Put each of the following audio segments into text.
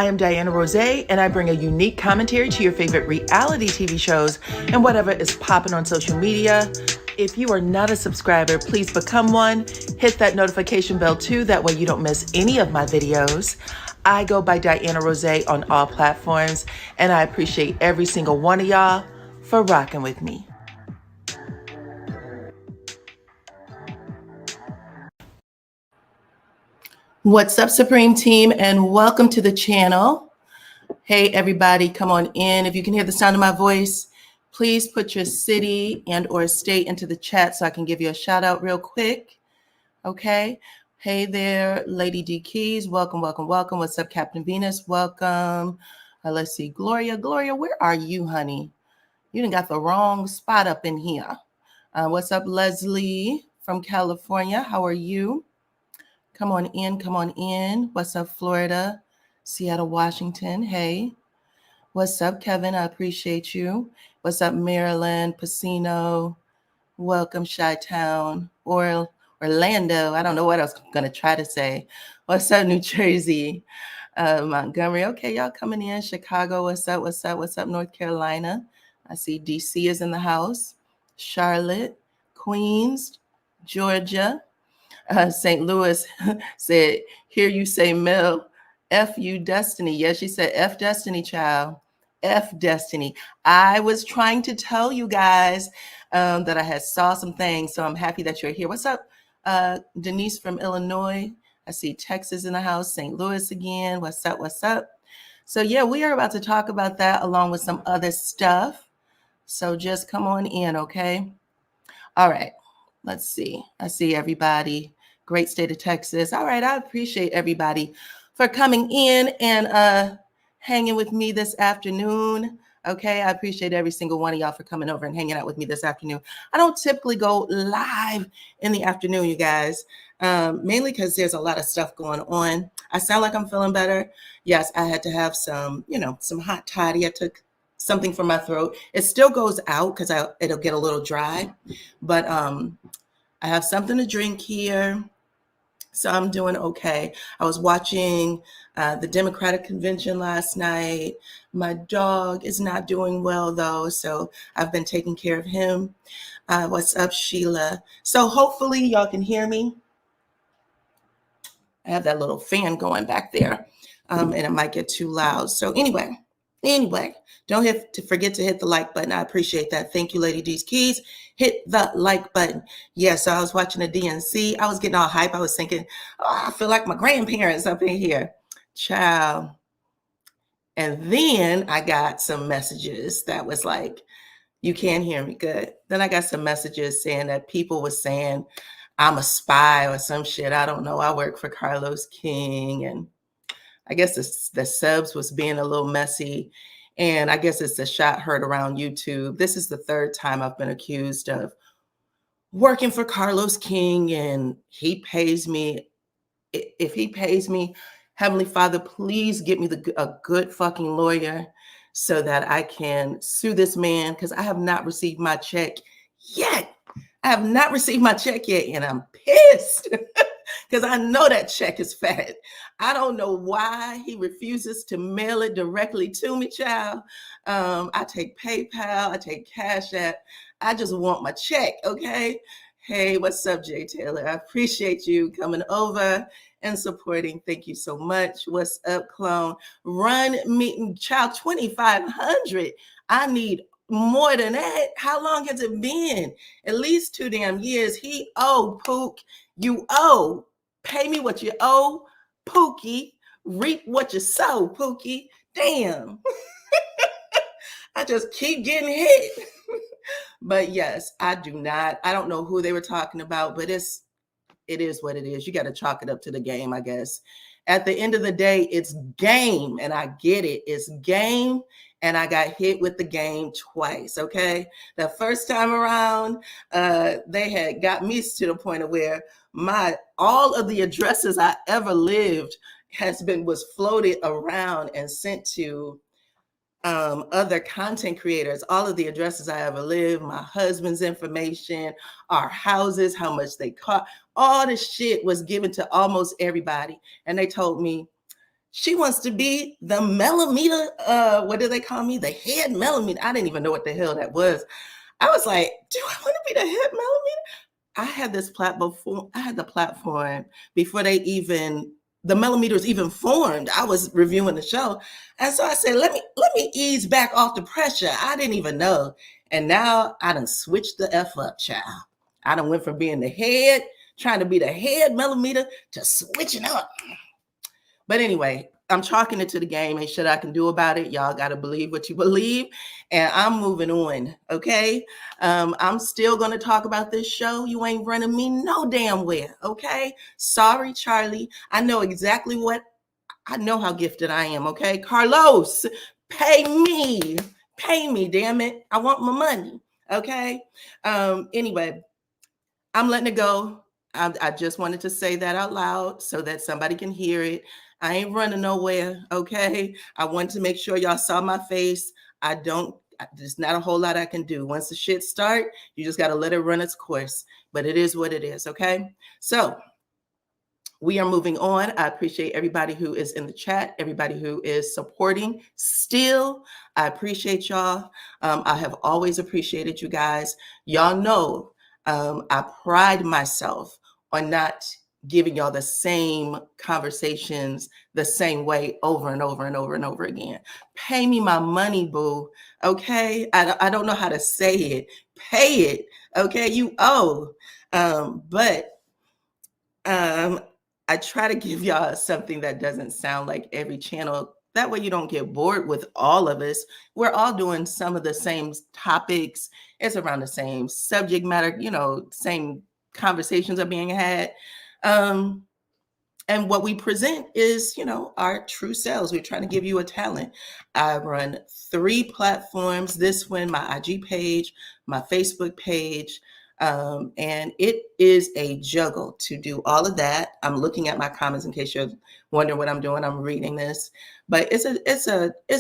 I am DYANAROZAY, and I bring a unique commentary to your favorite reality TV shows and whatever is popping on social media. If you are not a subscriber, please become one. Hit that notification bell too, that way you don't miss any of my videos. I go by DYANAROZAY on all platforms, and I appreciate every single one of y'all for rocking with me. What's up, Supreme Team, and welcome to the channel. Hey, everybody, come on in. If you can hear the sound of my voice, please put your city and or state into the chat so I can give you a shout out real quick. Okay. Hey there, Lady D Keys. Welcome, welcome, welcome. What's up, Captain Venus? Welcome. Let's see. Gloria, where are you, honey? You done got the wrong spot up in here. What's up, Leslie from California? How are you? Come on in, come on in. What's up, Florida? Seattle, Washington. Hey. What's up, Kevin? I appreciate you. What's up, Maryland, Pacino? Welcome, Chi-Town. Or Orlando. I don't know what I was going to try to say. What's up, New Jersey? Montgomery. Okay, y'all coming in. Chicago. What's up? What's up? What's up, North Carolina? I see DC is in the house. Charlotte, Queens, Georgia. St. Louis said, hear you say, Mel, F you Destiny. Yes, she said, F Destiny, child. F Destiny. I was trying to tell you guys that I had saw some things, so I'm happy that you're here. What's up, Denise from Illinois? I see Texas in the house, St. Louis again. What's up, what's up? So yeah, we are about to talk about that along with some other stuff. So just come on in, okay? All right, let's see. I see everybody. Great state of Texas. All right, I appreciate everybody for coming in and hanging with me this afternoon. Okay, I appreciate every single one of y'all for coming over and hanging out with me this afternoon. I don't typically go live in the afternoon, you guys, mainly because there's a lot of stuff going on. I sound like I'm feeling better. Yes, I had to have some, some hot toddy. I took something for my throat. It still goes out because it'll get a little dry, but I have something to drink here. So I'm doing okay. I was watching the Democratic convention last night. My dog is not doing well, though, so I've been taking care of him. What's up, Sheila? So hopefully y'all can hear me. I have that little fan going back there, and it might get too loud. So anyway, don't forget to hit the like button. I appreciate that. Thank you, Lady D's Keys. Hit the like button. Yeah, so I was watching the DNC. I was getting all hype. I was thinking, oh, I feel like my grandparents up in here. Child. And then I got some messages that was like, you can't hear me good. Then I got some messages saying that people were saying I'm a spy or some shit. I don't know. I work for Carlos King, and I guess the subs was being a little messy, and I guess it's a shot heard around YouTube. This is the third time I've been accused of working for Carlos King, and he pays me. If he pays me, Heavenly Father, please get me a good fucking lawyer so that I can sue this man, because I have not received my check yet. I have not received my check yet, and I'm pissed. Because I know that check is fat. I don't know why he refuses to mail it directly to me, child. I take PayPal, I take Cash App. I just want my check, okay? Hey, what's up, Jay Taylor? I appreciate you coming over and supporting. Thank you so much. What's up, Clone? Run me, child, 2,500. I need more than that. How long has it been? At least 2 damn years. He owe, Pook. You owe. Pay me what you owe, Pookie. Reap what you sow, Pookie. Damn. I just keep getting hit. But yes, I don't know who they were talking about, but it is what it is. You got to chalk it up to the game, I guess. At the end of the day, it's game, and I get it. It's game, and I got hit with the game twice, okay? The first time around, they had got me to the point of where all of the addresses I ever lived was floated around and sent to other content creators. All of the addresses I ever lived, my husband's information, our houses, how much they cost, all the shit was given to almost everybody. And they told me, She wants to be the millimeter, what do they call me? The head millimeter. I didn't even know what the hell that was. I was like, do I want to be the head millimeter? I had this platform. I had the platform before the millimeters even formed. I was reviewing the show. And so I said, let me ease back off the pressure. I didn't even know. And now I done switched the F up, child. I done went from being the head, trying to be the head millimeter, to switching up. But anyway, I'm chalking it to the game. Ain't shit I can do about it. Y'all got to believe what you believe. And I'm moving on, okay? I'm still going to talk about this show. You ain't running me no damn where, okay? Sorry, Charlie. I know exactly I know how gifted I am, okay? Carlos, pay me. Pay me, damn it. I want my money, okay? Anyway, I'm letting it go. I just wanted to say that out loud so that somebody can hear it. I ain't running nowhere, okay? I wanted to make sure y'all saw my face. There's not a whole lot I can do. Once the shit start, you just got to let it run its course. But it is what it is, okay? So we are moving on. I appreciate everybody who is in the chat, everybody who is supporting still. I appreciate y'all. I have always appreciated you guys. Y'all know I pride myself on not giving y'all the same conversations the same way over and over and over and over again. Pay me my money, boo. Okay? I don't know how to say it. Pay it. Okay? You owe. I try to give y'all something that doesn't sound like every channel. That way you don't get bored with all of us. We're all doing some of the same topics. It's around the same subject matter, same conversations are being had. And what we present is, our true selves. We're trying to give you a talent. I run 3 platforms. This one, my IG page, my Facebook page, and it is a juggle to do all of that. I'm looking at my comments in case you're wondering what I'm doing. I'm reading this, but it's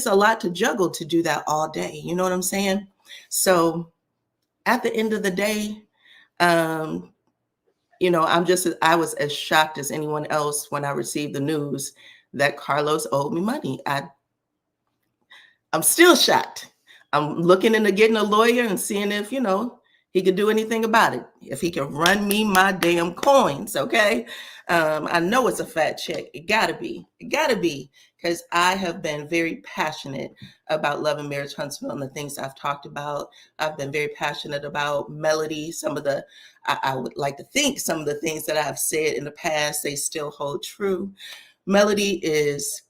a lot to juggle to do that all day. You know what I'm saying? So at the end of the day, I was as shocked as anyone else when I received the news that Carlos owed me money. I'm still shocked. I'm looking into getting a lawyer and seeing if, he could do anything about it. If he can run me my damn coins, okay? I know it's a fat check. It gotta be, because I have been very passionate about Love and Marriage Huntsville and the things I've talked about. I've been very passionate about Melody. I would like to think some of the things that I've said in the past, they still hold true. Melody is,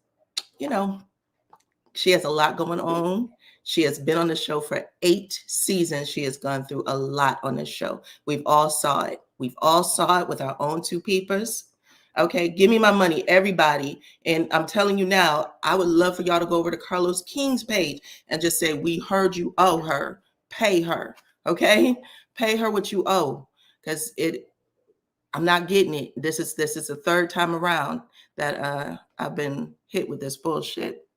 she has a lot going on. She has been on the show for 8 seasons. She has gone through a lot on this show. We've all saw it. We've all saw it with our own 2 peepers. Okay, give me my money, everybody. And I'm telling you now, I would love for y'all to go over to Carlos King's page and just say, we heard you owe her. Pay her. Okay? Pay her what you owe. Because I'm not getting it. This is the 3rd time around that I've been hit with this bullshit.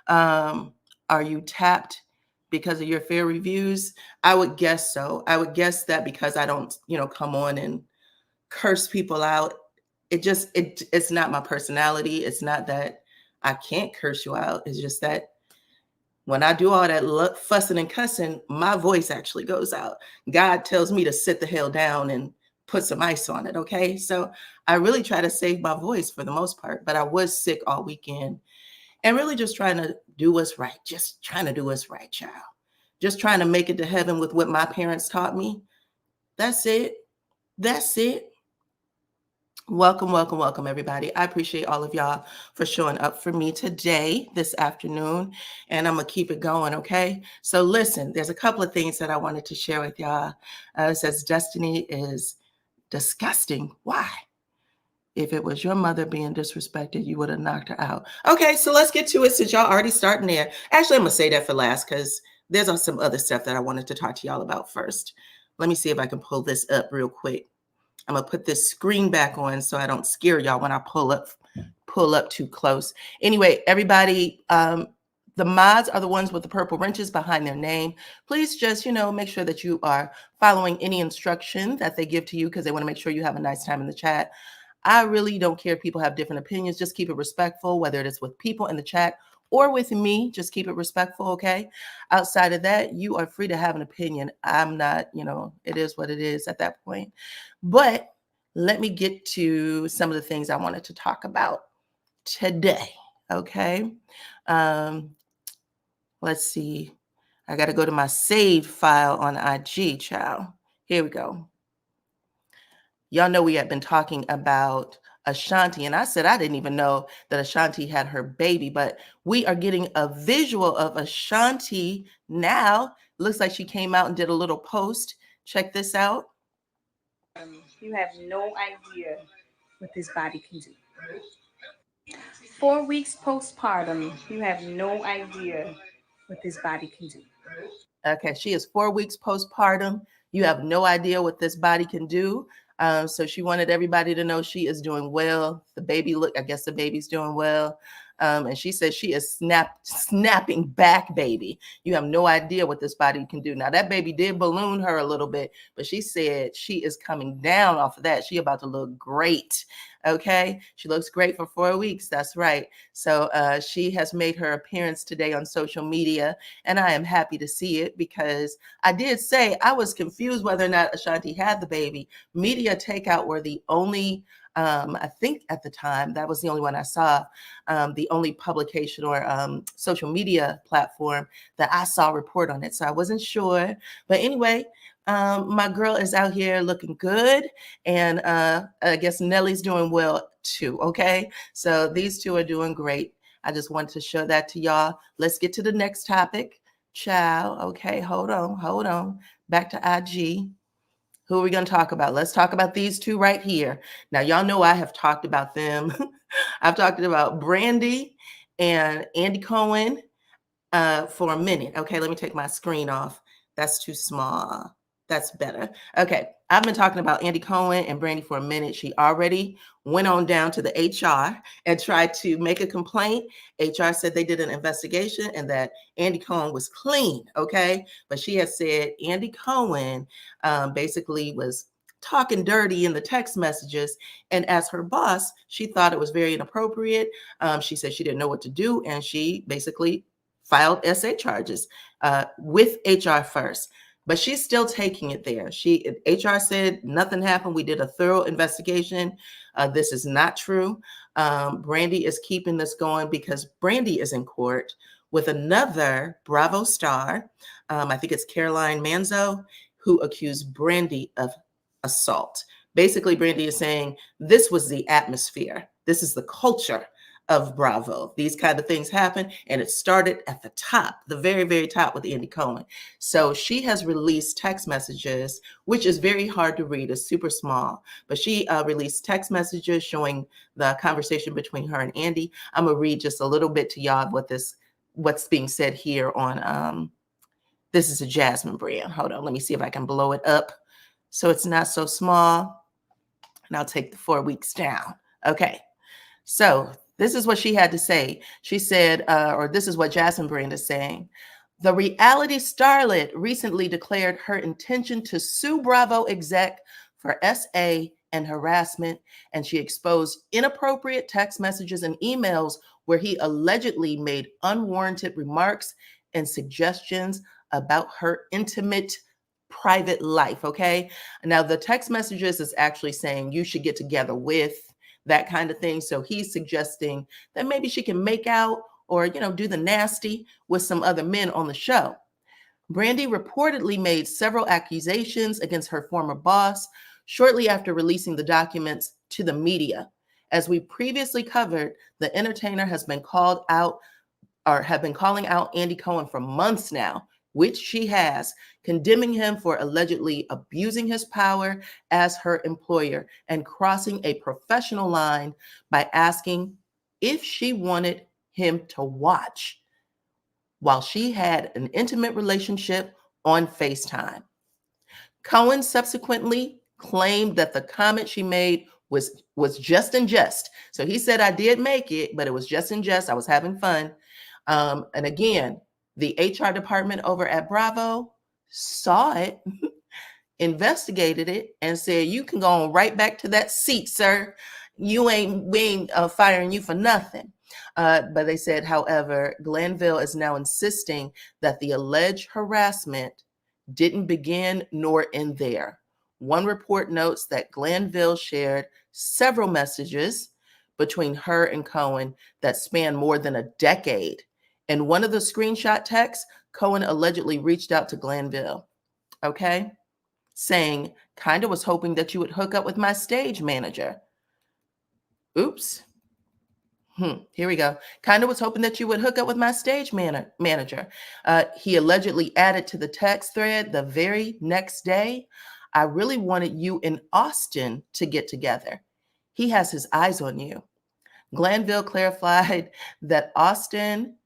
Are you tapped because of your fair reviews? I would guess so. I would guess that because I don't, come on and curse people out. It's not my personality. It's not that I can't curse you out. It's just that when I do all that fussing and cussing, my voice actually goes out. God tells me to sit the hell down and put some ice on it. Okay. So I really try to save my voice for the most part, but I was sick all weekend. And really just trying to do what's right. Just trying to do what's right, child. Just trying to make it to heaven with what my parents taught me. That's it. That's it. Welcome, welcome, welcome, everybody. I appreciate all of y'all for showing up for me today, this afternoon. And I'm going to keep it going, okay? So listen, there's a couple of things that I wanted to share with y'all. It says, Destiny is disgusting. Why? If it was your mother being disrespected, you would have knocked her out. Okay, so let's get to it since y'all already starting there. Actually, I'm going to say that for last because there's some other stuff that I wanted to talk to y'all about first. Let me see if I can pull this up real quick. I'm going to put this screen back on so I don't scare y'all when I pull up too close. Anyway, everybody, the mods are the ones with the purple wrenches behind their name. Please just, make sure that you are following any instruction that they give to you because they want to make sure you have a nice time in the chat. I really don't care if people have different opinions. Just keep it respectful, whether it is with people in the chat or with me. Just keep it respectful, okay? Outside of that, you are free to have an opinion. I'm not, it is what it is at that point. But let me get to some of the things I wanted to talk about today, okay? Let's see. I got to go to my saved file on IG, child. Here we go. Y'all know we had been talking about Ashanti, and I said I didn't even know that Ashanti had her baby, but we are getting a visual of Ashanti now. Looks like she came out and did a little post. Check this out. You have no idea what this body can do. 4 weeks postpartum, you have no idea what this body can do. Okay, she is 4 weeks postpartum. You have no idea what this body can do. So she wanted everybody to know she is doing well. The baby, I guess the baby's doing well. And she says she is snapping back, baby. You have no idea what this body can do. Now, that baby did balloon her a little bit, but she said she is coming down off of that. She about to look great. Okay, she looks great for 4 weeks. That's right. So she has made her appearance today on social media, and I am happy to see it because I did say I was confused whether or not Ashanti had the baby. Media Takeout were the only, I think at the time, that was the only one I saw, the only publication or social media platform that I saw report on it. So I wasn't sure. But anyway, my girl is out here looking good. And I guess Nelly's doing well too. Okay. So these two are doing great. I just wanted to show that to y'all. Let's get to the next topic. Child. Okay. Hold on. Back to IG. Who are we going to talk about? Let's talk about these two right here. Now, y'all know I have talked about them. I've talked about Brandy and Andy Cohen for a minute. Okay, let me take my screen off. That's too small. That's better. Okay, I've been talking about Andy Cohen and Brandy for a minute. She already went on down to the HR and tried to make a complaint. HR said they did an investigation and that Andy Cohen was clean, okay? But she has said Andy Cohen basically was talking dirty in the text messages. And as her boss, she thought it was very inappropriate. She said she didn't know what to do. And she basically filed SA charges with HR first. But she's still taking it there. HR said nothing happened. We did a thorough investigation. This is not true. Brandy is keeping this going because Brandy is in court with another Bravo star. I think it's Caroline Manzo, who accused Brandy of assault. Basically, Brandy is saying this was the atmosphere. This is the culture of Bravo. These kind of things happen, and it started at the top, the very, very top with Andy Cohen. So she has released text messages, which is very hard to read. It's super small, but she released text messages showing the conversation between her and Andy. I'm gonna read just a little bit to y'all what's being said here on. This is a Jasmine brand. Hold on, let me see if I can blow it up so it's not so small, and I'll take the 4 weeks down. Okay, so this is what she had to say. She said, or this is what Jasmine Brand is saying. The reality starlet recently declared her intention to sue Bravo exec for SA and harassment, and she exposed inappropriate text messages and emails where he allegedly made unwarranted remarks and suggestions about her intimate private life, okay? Now, the text messages is actually saying you should get together with, that kind of thing. So he's suggesting that maybe she can make out or, do the nasty with some other men on the show. Brandy reportedly made several accusations against her former boss shortly after releasing the documents to the media. As we previously covered, the entertainer has been called out or have been calling out Andy Cohen for months now, which she has, condemning him for allegedly abusing his power as her employer and crossing a professional line by asking if she wanted him to watch while she had an intimate relationship on FaceTime. Cohen subsequently claimed that the comment she made was just in jest. So he said, I did make it, but it was just in jest. I was having fun. And again, the HR department over at Bravo saw it, investigated it, and said, you can go on right back to that seat, sir. we ain't firing you for nothing. But they said, however, Glanville is now insisting that the alleged harassment didn't begin nor end there. One report notes that Glanville shared several messages between her and Cohen that span more than a decade. In one of the screenshot texts, Cohen allegedly reached out to Glanville, okay, saying, kind of was hoping that you would hook up with my stage manager. Oops. Here we go. Kind of was hoping that you would hook up with my stage manager. He allegedly added to the text thread the very next day, I really wanted you and Austin to get together. He has his eyes on you. Glanville clarified that the Austin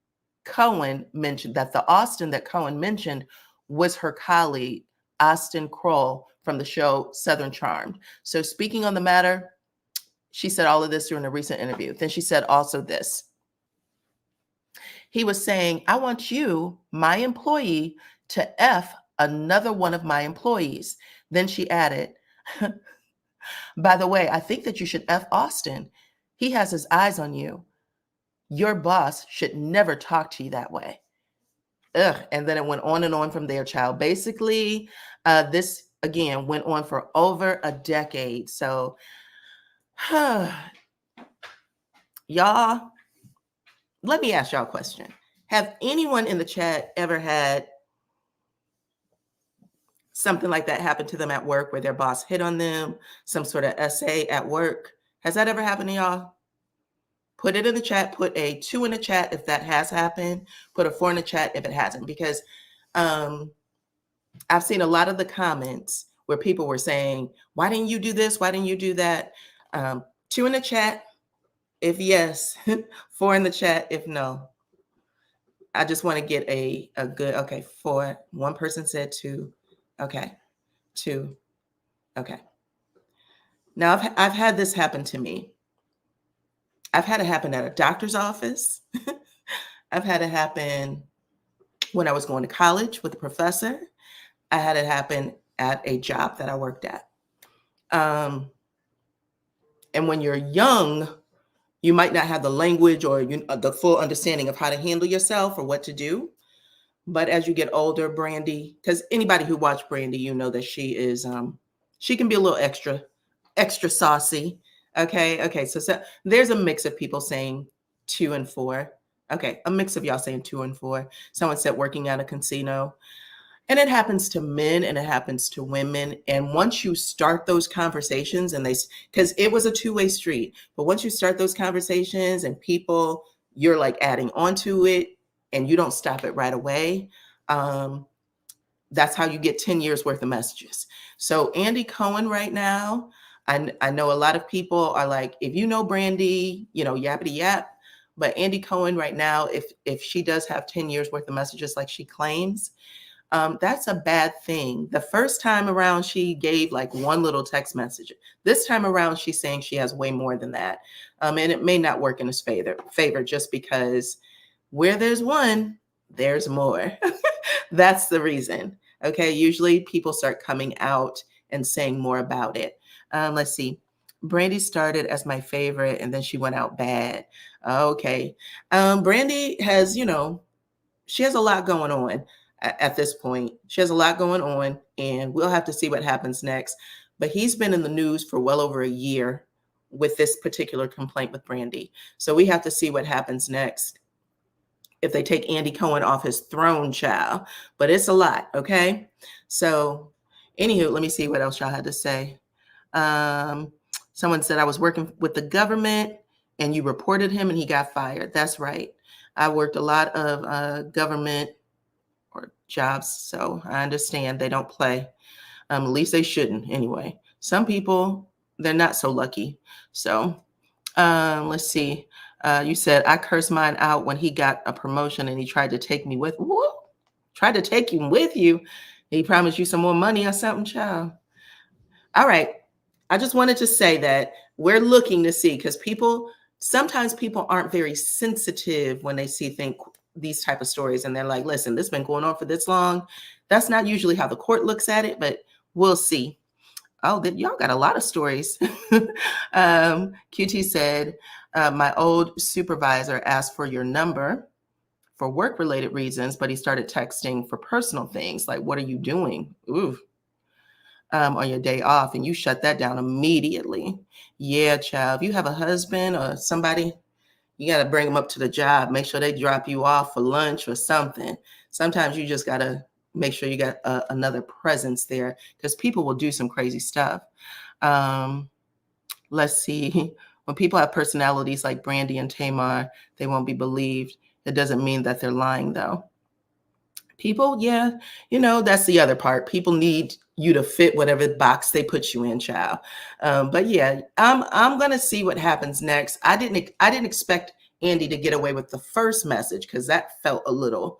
that Cohen mentioned was her colleague, Austin Kroll, from the show Southern Charmed. So speaking on the matter, she said all of this during a recent interview. Then she said also this. He was saying, I want you, my employee, to F another one of my employees. Then she added, by the way, I think that you should F Austin. He has his eyes on you. Your boss should never talk to you that way. Ugh. And then it went on and on from there, child. Basically, this, again, went on for over a decade. So, y'all, let me ask y'all a question. Have anyone in the chat ever had something like that happen to them at work where their boss hit on them, some sort of essay at work? Has that ever happened to y'all? Put it in the chat. Put a 2 in the chat if that has happened. Put a 4 in the chat if it hasn't, because I've seen a lot of the comments where people were saying, why didn't you do this? Why didn't you do that? 2 in the chat if yes, 4 in the chat if no. I just want to get a good, okay, 4. One person said 2. Okay, 2. Okay. Now I've had this happen to me. I've had it happen at a doctor's office. I've had it happen when I was going to college with a professor. I had it happen at a job that I worked at. And when you're young, you might not have the language or the full understanding of how to handle yourself or what to do. But as you get older, Brandy, because anybody who watched Brandy, you know that she is, she can be a little extra saucy. Okay. So there's a mix of people saying 2 and 4. Okay, a mix of y'all saying 2 and 4. Someone said working at a casino. And it happens to men and it happens to women. And once you start those conversations, and because it was a two-way street, but once you start those conversations and people, you're like adding onto it and you don't stop it right away. That's how you get 10 years worth of messages. So Andy Cohen right now, I know a lot of people are like, if you know Brandy, yappity yap. But Andy Cohen right now, if she does have 10 years worth of messages like she claims, that's a bad thing. The first time around, she gave like one little text message. This time around, she's saying she has way more than that. And it may not work in his favor just because where there's one, there's more. That's the reason. Okay. Usually people start coming out and saying more about it. Let's see. Brandy started as my favorite and then she went out bad. Okay. Brandy has, she has a lot going on at this point. She has a lot going on and we'll have to see what happens next. But he's been in the news for well over a year with this particular complaint with Brandy. So we have to see what happens next if they take Andy Cohen off his throne, child. But it's a lot, okay? So anywho, let me see what else y'all had to say. Someone said I was working with the government and you reported him and he got fired. That's right. I worked a lot of government or jobs, so I understand they don't play. At least they shouldn't anyway. Some people, they're not so lucky. So let's see. You said I cursed mine out when he got a promotion and he tried to take me with. Whoa, tried to take him with you. He promised you some more money or something, child. All right. I just wanted to say that we're looking to see, because sometimes people aren't very sensitive when they see these type of stories and they're like, listen, this has been going on for this long. That's not usually how the court looks at it, but we'll see. Oh, that y'all got a lot of stories. QT said, my old supervisor asked for your number for work-related reasons, but he started texting for personal things like, what are you doing? Ooh. On your day off, and you shut that down immediately. Yeah, child. If you have a husband or somebody, you got to bring them up to the job. Make sure they drop you off for lunch or something. Sometimes you just got to make sure you got another presence there, because people will do some crazy stuff. Let's see. When people have personalities like Brandy and Tamar, they won't be believed. It doesn't mean that they're lying, though. People, yeah, that's the other part. People need you to fit whatever box they put you in, child. But yeah, I'm gonna see what happens next. I didn't expect Andy to get away with the first message, because that felt a little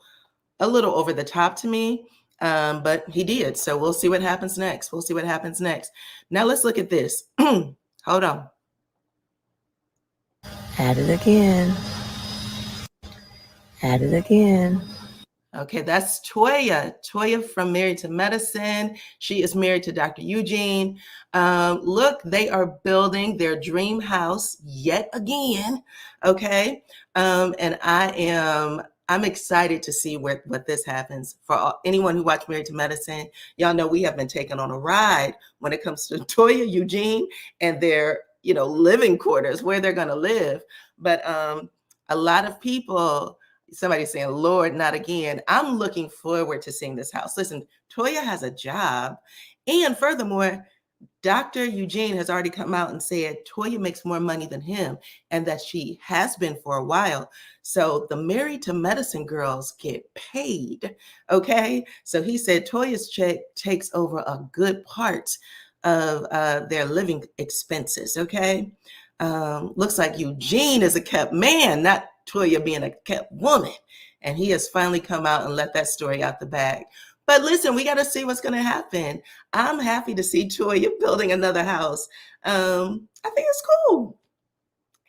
over the top to me. But he did. So we'll see what happens next. We'll see what happens next. Now let's look at this. Hold on. At it again. At it again. Okay, that's Toya. Toya from Married to Medicine. She is married to Dr. Eugene. Look, they are building their dream house yet again. Okay, and I'm excited to see what this happens. For anyone who watched Married to Medicine, y'all know we have been taken on a ride when it comes to Toya, Eugene, and their living quarters, where they're going to live. But a lot of people. Somebody's saying, Lord, not again. I'm looking forward to seeing this house. Listen, Toya has a job. And furthermore, Dr. Eugene has already come out and said Toya makes more money than him, and that she has been for a while. So the Married to Medicine girls get paid. Okay. So he said Toya's check takes over a good part of their living expenses. Okay. Looks like Eugene is a kept man, not Toya being a kept woman. And he has finally come out and let that story out the bag. But listen, we got to see what's going to happen. I'm happy to see Toya building another house. I think it's cool.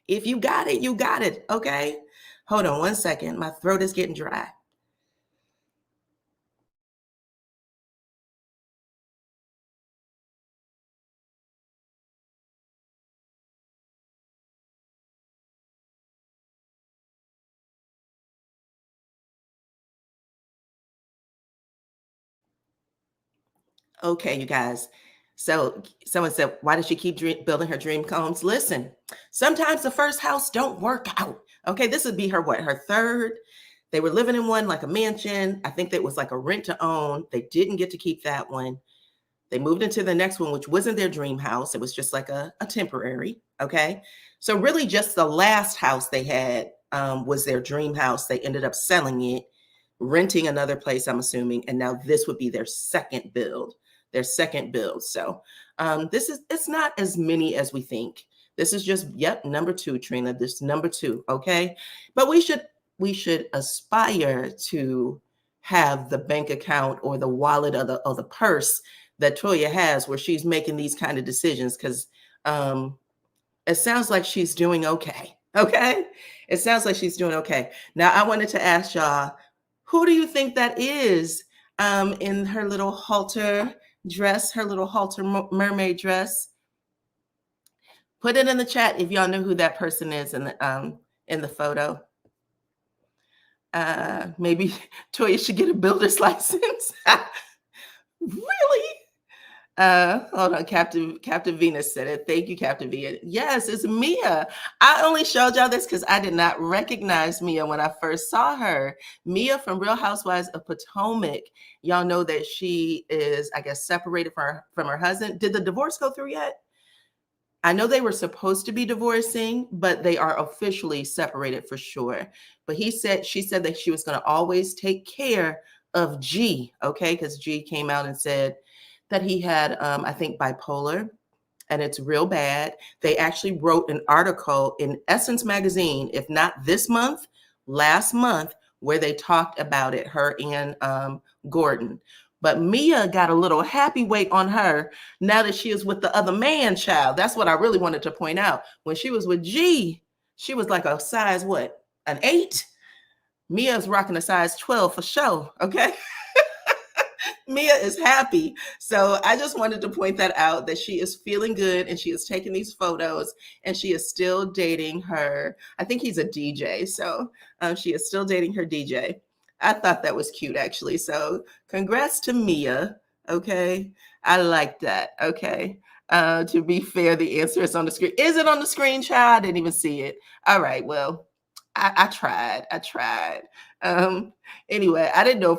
If you got it, you got it. Okay. Hold on one second. My throat is getting dry. Okay, you guys. So someone said, why does she keep building her dream homes? Listen, sometimes the first house don't work out. Okay, this would be her third. They were living in one like a mansion. I think that was like a rent to own. They didn't get to keep that one. They moved into the next one, which wasn't their dream house. It was just like a temporary. Okay. So really just the last house they had was their dream house. They ended up selling it, renting another place, I'm assuming. And now this would be their second build. So it's not as many as we think. This is just, number 2, Trina. This number 2. Okay. But we should aspire to have the bank account or the wallet or the purse that Toya has, where she's making these kind of decisions, because it sounds like she's doing okay. Okay. It sounds like she's doing okay. Now, I wanted to ask y'all, who do you think that is in her little halter dress, her little halter mermaid dress? Put it in the chat if y'all know who that person is in the photo. Maybe Toya should get a builder's license. Really? Hold on. Captain Venus said it. Thank you, Captain Venus. Yes, it's Mia. I only showed y'all this because I did not recognize Mia when I first saw her. Mia from Real Housewives of Potomac. Y'all know that she is, I guess, separated from her husband. Did the divorce go through yet? I know they were supposed to be divorcing, but they are officially separated for sure. But she said that she was going to always take care of G, okay? Because G came out and said that he had, I think, bipolar, and it's real bad. They actually wrote an article in Essence magazine, if not this month, last month, where they talked about it, her and Gordon. But Mia got a little happy weight on her now that she is with the other man, child. That's what I really wanted to point out. When she was with G, she was like a size, what, an 8? Mia's rocking a size 12 for sure, okay? Mia is happy. So I just wanted to point that out, that she is feeling good and she is taking these photos and she is still dating her. I think he's a DJ. So she is still dating her DJ. I thought that was cute, actually. So congrats to Mia. Okay. I like that. Okay. To be fair, the answer is on the screen. Is it on the screen, child? I didn't even see it. All right. Well, I tried. I tried. Anyway, I didn't know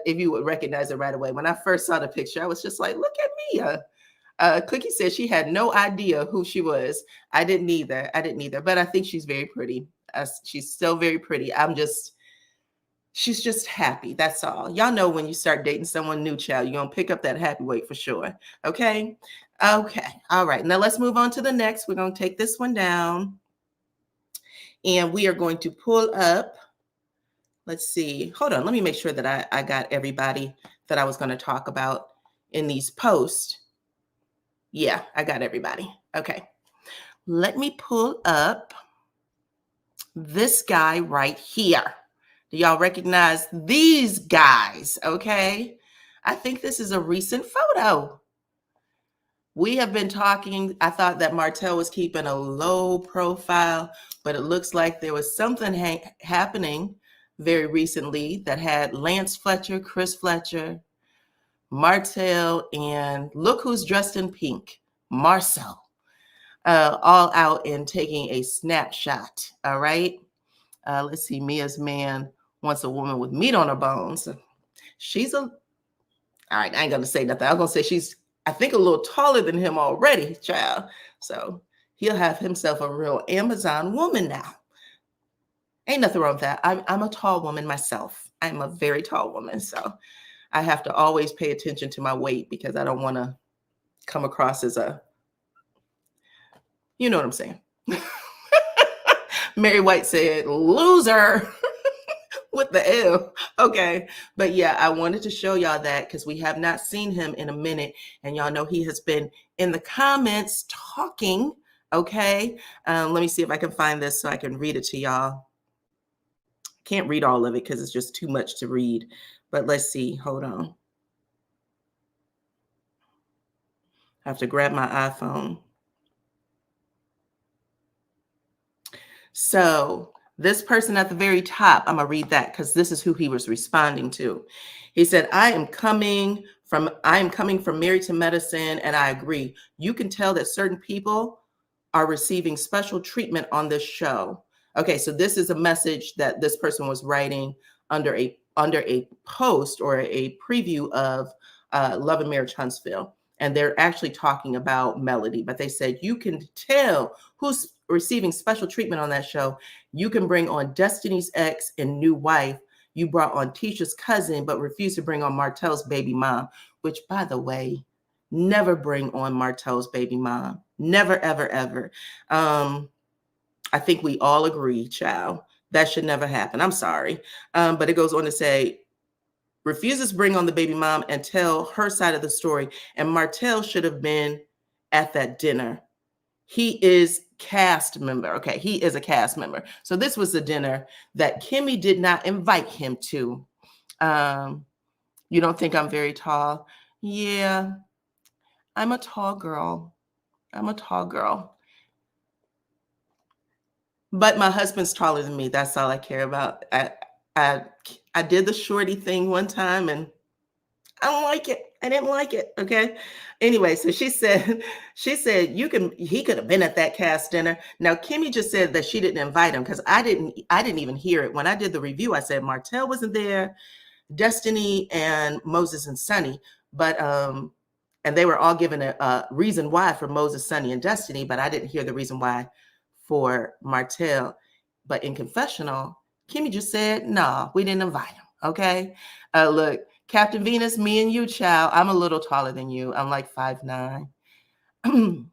if you would recognize it right away. When I first saw the picture, I was just like, look at Mia. Cookie said she had no idea who she was. I didn't either. But I think she's very pretty. She's still very pretty. She's just happy. That's all. Y'all know when you start dating someone new, child, you're going to pick up that happy weight for sure. Okay. Okay. All right. Now let's move on to the next. We're going to take this one down. And we are going to pull up. Let's see. Hold on. Let me make sure that I got everybody that I was going to talk about in these posts. Yeah, I got everybody. Okay. Let me pull up this guy right here. Do y'all recognize these guys? Okay. I think this is a recent photo. We have been talking. I thought that Martell was keeping a low profile, but it looks like there was something happening very recently that had Lance Fletcher, Chris Fletcher, Martell, and look who's dressed in pink, Marcel, all out and taking a snapshot. All right. Let's see. Mia's man wants a woman with meat on her bones. She's all right. I ain't going to say nothing. I'm going to say she's, I think, a little taller than him already, child. So he'll have himself a real Amazon woman now. Ain't nothing wrong with that. I'm a tall woman myself. I'm a very tall woman. So I have to always pay attention to my weight because I don't want to come across as you know what I'm saying. Mary White said, loser. With the L. Okay. But yeah, I wanted to show y'all that because we have not seen him in a minute. And y'all know he has been in the comments talking. Okay. Let me see if I can find this so I can read it to y'all. Can't read all of it because it's just too much to read. But let's see. Hold on. I have to grab my iPhone. So this person at the very top, I'm going to read that because this is who he was responding to. He said, I am coming from Married to Medicine, and I agree. You can tell that certain people are receiving special treatment on this show. Okay, so this is a message that this person was writing under a post or a preview of Love and Marriage Huntsville. And they're actually talking about Melody, but they said, you can tell who's receiving special treatment on that show. You can bring on Destiny's ex and new wife. You brought on Tisha's cousin, but refused to bring on Martell's baby mom, which, by the way, never bring on Martell's baby mom. Never, ever, ever. I think we all agree, child. That should never happen. I'm sorry. But it goes on to say, refuses to bring on the baby mom and tell her side of the story. And Martell should have been at that dinner. He is cast member. Okay, he is a cast member. So this was the dinner that Kimmy did not invite him to. You don't think I'm very tall? Yeah, I'm a tall girl. I'm a tall girl. But my husband's taller than me. That's all I care about. I did the shorty thing one time and I don't like it. I didn't like it. Okay. Anyway, so she said he could have been at that cast dinner. Now, Kimmy just said that she didn't invite him because I didn't even hear it. When I did the review, I said Martell wasn't there, Destiny and Moses and Sunny, but and they were all given a reason why for Moses, Sunny, and Destiny, but I didn't hear the reason why for Martell. But in confessional, Kimmy just said, no, we didn't invite him. Okay. Look, Captain Venus, me and you, child, I'm a little taller than you. I'm like 5'9". I'm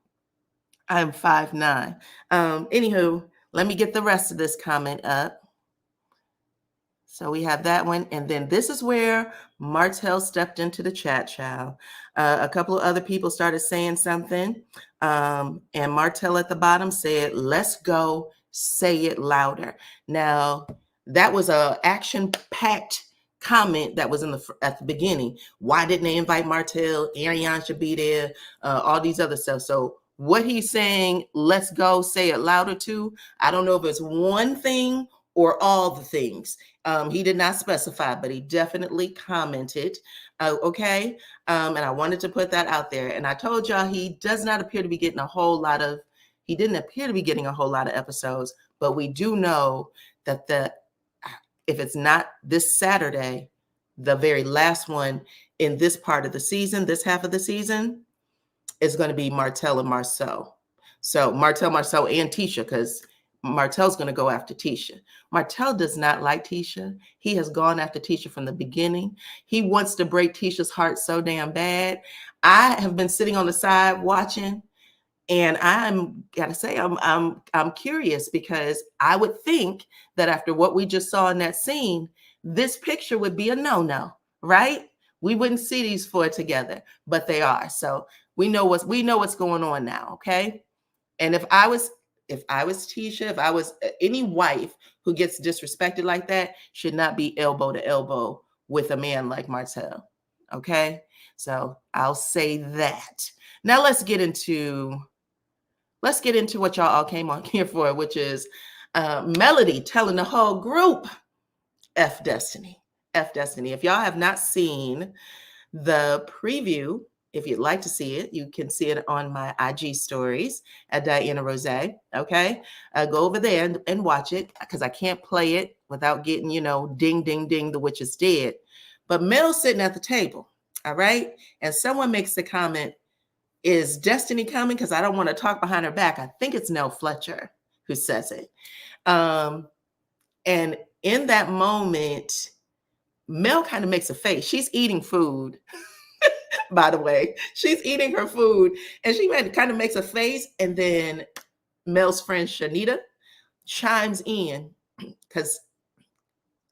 5'9". Anywho, let me get the rest of this comment up. So we have that one. And then this is where Martell stepped into the chat, child. A couple of other people started saying something. And Martell at the bottom said, let's go, say it louder. Now, that was a action-packed comment that was at the beginning. Why didn't they invite Martell? Ariane should be there. All these other stuff. So what he's saying, let's go say it louder to. I don't know if it's one thing or all the things. He did not specify, but he definitely commented. Okay. And I wanted to put that out there. And I told y'all he does not appear to be getting he didn't appear to be getting a whole lot of episodes, but we do know that if it's not this Saturday, the very last one in this part of the season, this half of the season, is going to be Martell and Marceau. So Martell, Marceau, and Tisha, because Martell's going to go after Tisha. Martell does not like Tisha. He has gone after Tisha from the beginning. He wants to break Tisha's heart so damn bad. I have been sitting on the side watching, and I'm curious, because I would think that after what we just saw in that scene, this picture would be a no-no, right? We wouldn't see these four together, but they are. So we know what's going on now, okay? And if I was Tisha, if I was any wife who gets disrespected like that, should not be elbow to elbow with a man like Martell, okay? So I'll say that. Now let's get into what y'all all came on here for, which is Melody telling the whole group, F Destiny. F Destiny. If y'all have not seen the preview, if you'd like to see it, you can see it on my IG stories at DYANAROZAY. Okay. Go over there and watch it, because I can't play it without getting, ding, ding, ding, the witch is dead. But Mel's sitting at the table. All right. And someone makes the comment, is Destiny coming? Because I don't want to talk behind her back. I think it's Nell Fletcher who says it. And in that moment, Mel kind of makes a face. She's eating food, by the way. She's eating her food, and she kind of makes a face. And then Mel's friend Shanita chimes in, because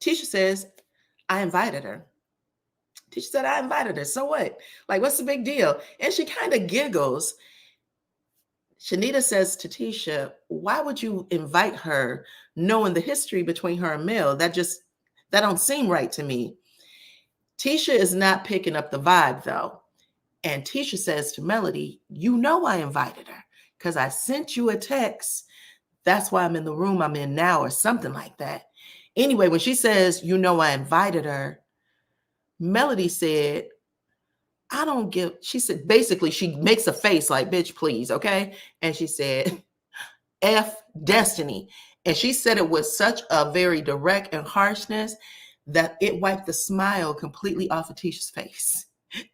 Tisha says, I invited her. Tisha said, I invited her. So what? Like, what's the big deal? And she kind of giggles. Shanita says to Tisha, why would you invite her knowing the history between her and Mel? That don't seem right to me. Tisha is not picking up the vibe, though. And Tisha says to Melody, I invited her because I sent you a text. That's why I'm in the room I'm in now, or something like that. Anyway, when she says, I invited her, Melody said, she said, basically, she makes a face like, bitch, please, okay? And she said, F Destiny. And she said it with such a very direct and harshness that it wiped the smile completely off of Tisha's face.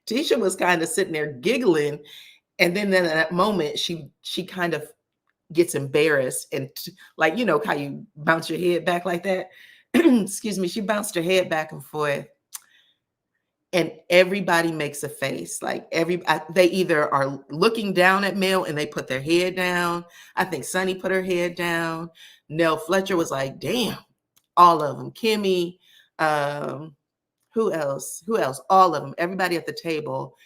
Tisha was kind of sitting there giggling. And then in that moment, she kind of gets embarrassed, and like, how you bounce your head back like that. Excuse me. She bounced her head back and forth. And everybody makes a face. Like they either are looking down at Mel and they put their head down. I think Sunny put her head down. Nell Fletcher was like, damn, all of them. Kimmy, who else? All of them. Everybody at the table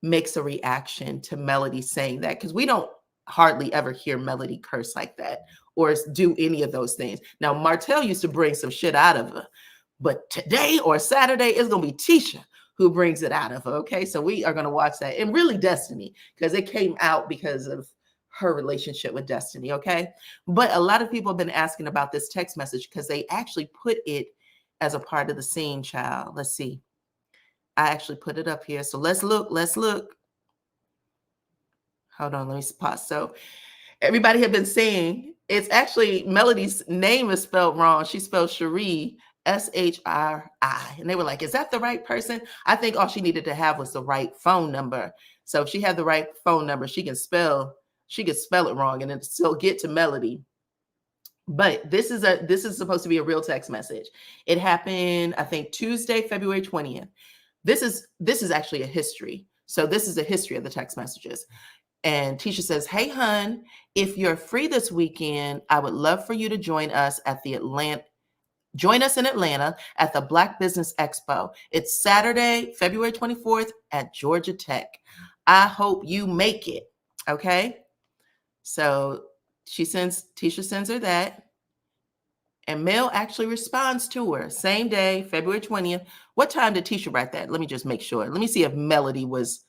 makes a reaction to Melody saying that, because we don't hardly ever hear Melody curse like that or do any of those things. Now, Martell used to bring some shit out of her. But today or Saturday, it's going to be Tisha who brings it out of her, okay? So we are going to watch that. And really Destiny, because it came out because of her relationship with Destiny, okay? But a lot of people have been asking about this text message, because they actually put it as a part of the scene, child. Let's see. I actually put it up here. So let's look. Hold on, let me pause. So everybody had been saying, it's actually, Melody's name is spelled wrong. She spelled Shri, S-H-R-I. And they were like, is that the right person? I think all she needed to have was the right phone number. So if she had the right phone number, she could spell it wrong and then still get to Melody. But this is supposed to be a real text message. It happened, I think, Tuesday, February 20th. This is actually a history. So this is a history of the text messages. And Tisha says, hey, hun, if you're free this weekend, I would love for you to join us in Atlanta at the Black Business Expo. It's Saturday, February 24th at Georgia Tech. I hope you make it. Okay. So Tisha sends her that. And Mel actually responds to her same day, February 20th. What time did Tisha write that? Let me just make sure. Let me see if Melody was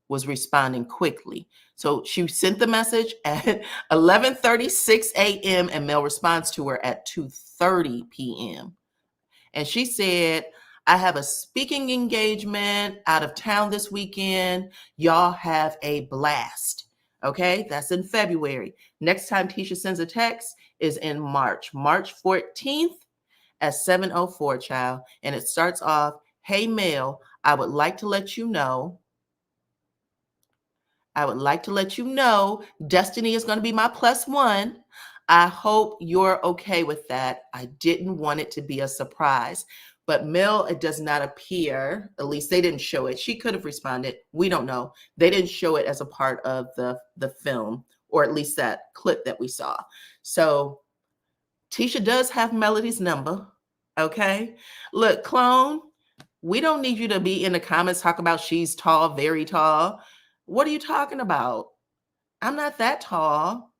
responding quickly. So she sent the message at 11:36 a.m. and Mel responds to her at 2:30 p.m. And she said, I have a speaking engagement out of town this weekend. Y'all have a blast. Okay, that's in February. Next time Tisha sends a text is in March 14th at 7:04, child. And it starts off, hey, Mel, I would like to let you know Destiny is going to be my +1. I hope you're okay with that. I didn't want it to be a surprise. But Mel, it does not appear, at least they didn't show it. She could have responded. We don't know. They didn't show it as a part of the film, or at least that clip that we saw. So Tisha does have Melody's number. Okay. Look, clone, we don't need you to be in the comments talking about she's tall, very tall. What are you talking about? I'm not that tall.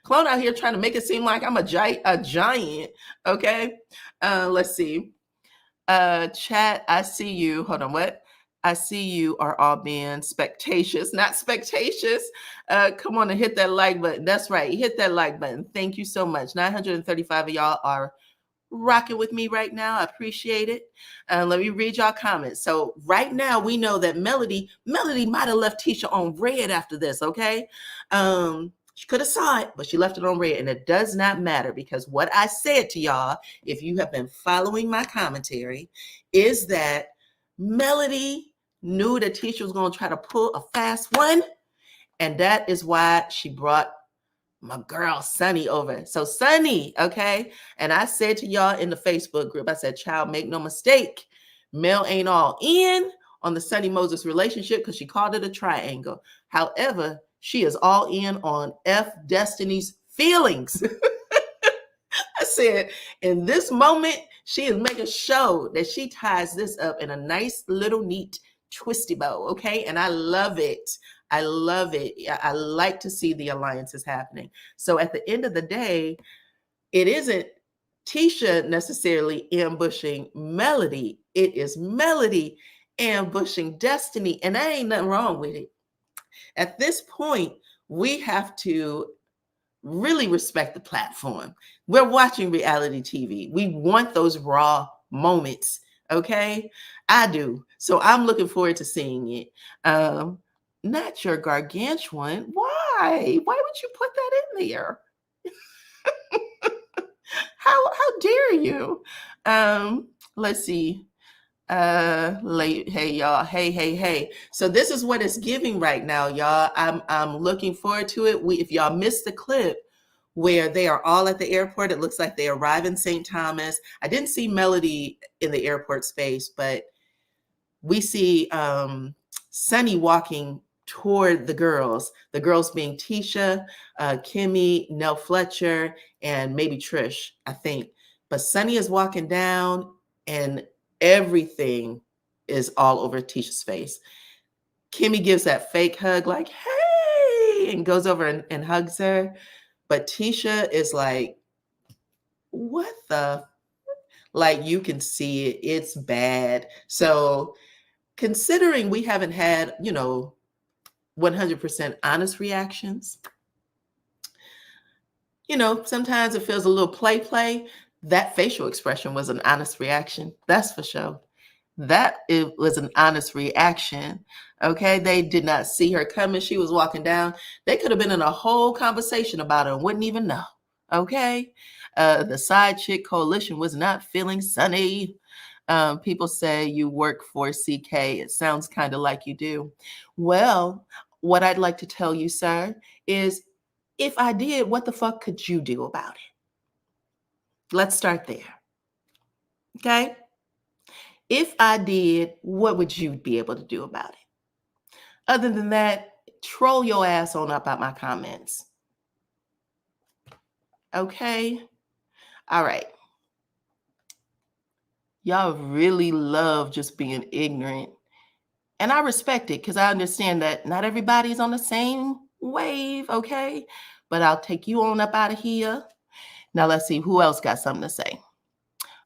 Clone out here trying to make it seem like I'm a giant. Okay. Let's see. Chat, I see you. Hold on. What? I see you are all being spectacious, not spectacious. Come on and hit that like button. That's right. Hit that like button. Thank you so much. 935 of y'all are rocking with me right now. I appreciate it. Let me read y'all comments. So right now we know that Melody might have left Tisha on red after this. Okay. She could have saw it, but she left it on red, and it does not matter, because what I said to y'all, if you have been following my commentary, is that Melody knew that Tisha was going to try to pull a fast one, and that is why she brought my girl Sunny over. So Sunny, okay, and I said to y'all in the Facebook group, I said, child, make no mistake, Mel ain't all in on the Sunny Moses relationship because she called it a triangle. However, she is all in on F Destiny's feelings. I said, in this moment, she is making sure that she ties this up in a nice little neat twisty bow, okay? And I love it. I love it. I like to see the alliances happening. So at the end of the day, it isn't Tisha necessarily ambushing Melody. It is Melody ambushing Destiny, and there ain't nothing wrong with it. At this point, we have to really respect the platform. We're watching reality TV. We want those raw moments, okay? I do. So I'm looking forward to seeing it. Not your gargantuan. Why? Why would you put that in there? How dare you? Let's see. Hey y'all, hey. So this is what it's giving right now, y'all. I'm looking forward to it. If y'all missed the clip where they are all at the airport, it looks like they arrive in St. Thomas. I didn't see Melody in the airport space, but we see Sunny walking toward the girls being Tisha, Kimmy, Nell Fletcher, and maybe Trish, I think. But Sunny is walking down, and everything is all over Tisha's face. Kimmy gives that fake hug like, hey, and goes over and hugs her. But Tisha is like, what the? Like, you can see it. It's bad. So considering we haven't had, 100% honest reactions, sometimes it feels a little play. That facial expression was an honest reaction. That's for sure. It was an honest reaction. Okay. They did not see her coming. She was walking down. They could have been in a whole conversation about it and wouldn't even know. Okay. The side chick coalition was not feeling Sunny. People say you work for CK. It sounds kind of like you do. Well, what I'd like to tell you, sir, is if I did, what the fuck could you do about it? Let's start there. Okay? If I did, what would you be able to do about it? Other than that, troll your ass on up out my comments. Okay? All right. Y'all really love just being ignorant. And I respect it because I understand that not everybody's on the same wave, okay? But I'll take you on up out of here. Now let's see who else got something to say.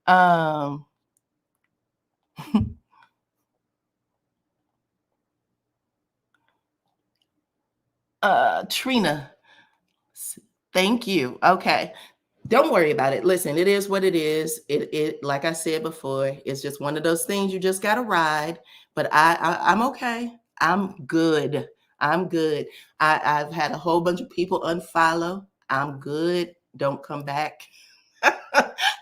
Um, Trina, thank you. Okay. Don't worry about it. Listen, it is what it is. It like I said before, it's just one of those things you just gotta ride. But I'm okay. I'm good. I'm good. I've had a whole bunch of people unfollow. I'm good. Don't come back.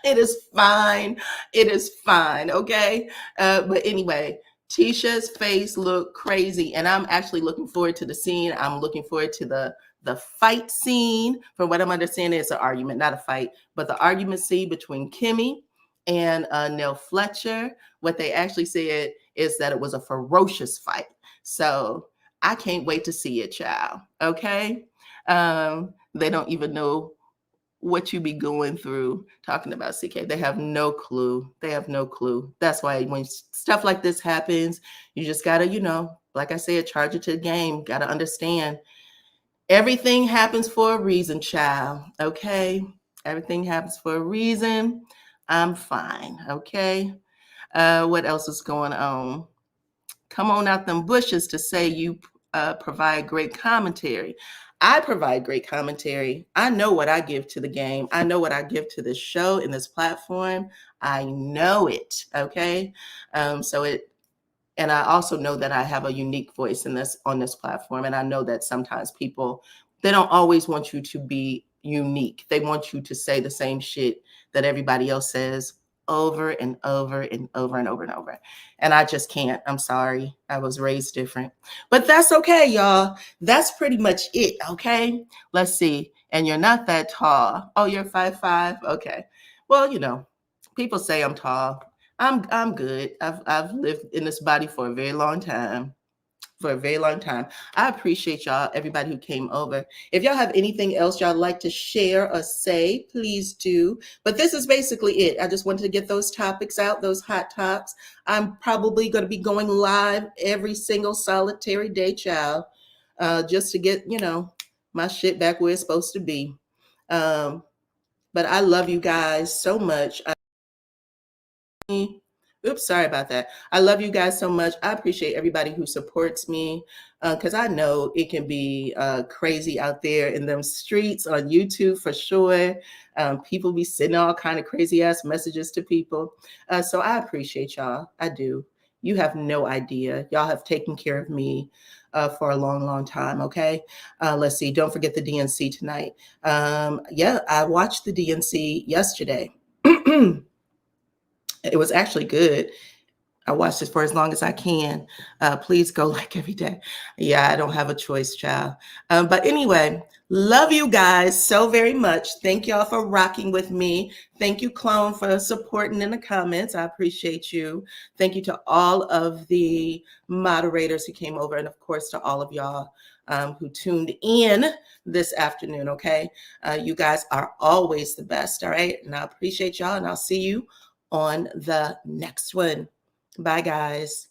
It is fine. It is fine. Okay. But anyway, Tisha's face looked crazy, and I'm actually looking forward to the scene. I'm looking forward to the fight scene. From what I'm understanding, it's an argument, not a fight, but the argument scene between Kimmy and Nell Fletcher. What they actually said is that it was a ferocious fight. So I can't wait to see it, child. Okay. They don't even know what you be going through talking about CK. They have no clue. They have no clue. That's why when stuff like this happens, you just gotta, like I said, charge it to the game. Gotta understand everything happens for a reason, child. Okay. Everything happens for a reason. I'm fine. Okay. What else is going on? Come on out them bushes to say you provide great commentary. I provide great commentary. I know what I give to the game. I know what I give to this show and this platform. I know it. Okay. And I also know that I have a unique voice on this platform. And I know that sometimes people, they don't always want you to be unique. They want you to say the same shit that everybody else says over and over and over and over and over. And I just can't. I'm sorry. I was raised different. But that's okay, y'all. That's pretty much it. Okay. Let's see. And you're not that tall. Oh, you're 5'5". Okay. Well, people say I'm tall. I'm good. I've lived in this body for a very long time. I appreciate y'all, everybody who came over. If y'all have anything else y'all like to share or say, please do. But this is basically it. I just wanted to get those topics out, those hot tops. I'm probably going to be going live every single solitary day, child, just to get, my shit back where it's supposed to be. But I love you guys so much. Oops, sorry about that. I love you guys so much. I appreciate everybody who supports me because I know it can be crazy out there in them streets on YouTube for sure. People be sending all kind of crazy ass messages to people. So I appreciate y'all. I do. You have no idea. Y'all have taken care of me for a long, long time. Okay. Let's see. Don't forget the DNC tonight. Yeah, I watched the DNC yesterday. It was actually good. I watched it for as long as I can. Please go like every day. Yeah, I don't have a choice, child. But anyway, love you guys so very much. Thank y'all for rocking with me. Thank you, Clone, for supporting in the comments. I appreciate you. Thank you to all of the moderators who came over, and of course to all of y'all who tuned in this afternoon, okay? You guys are always the best, all right? And I appreciate y'all, and I'll see you on the next one. Bye, guys.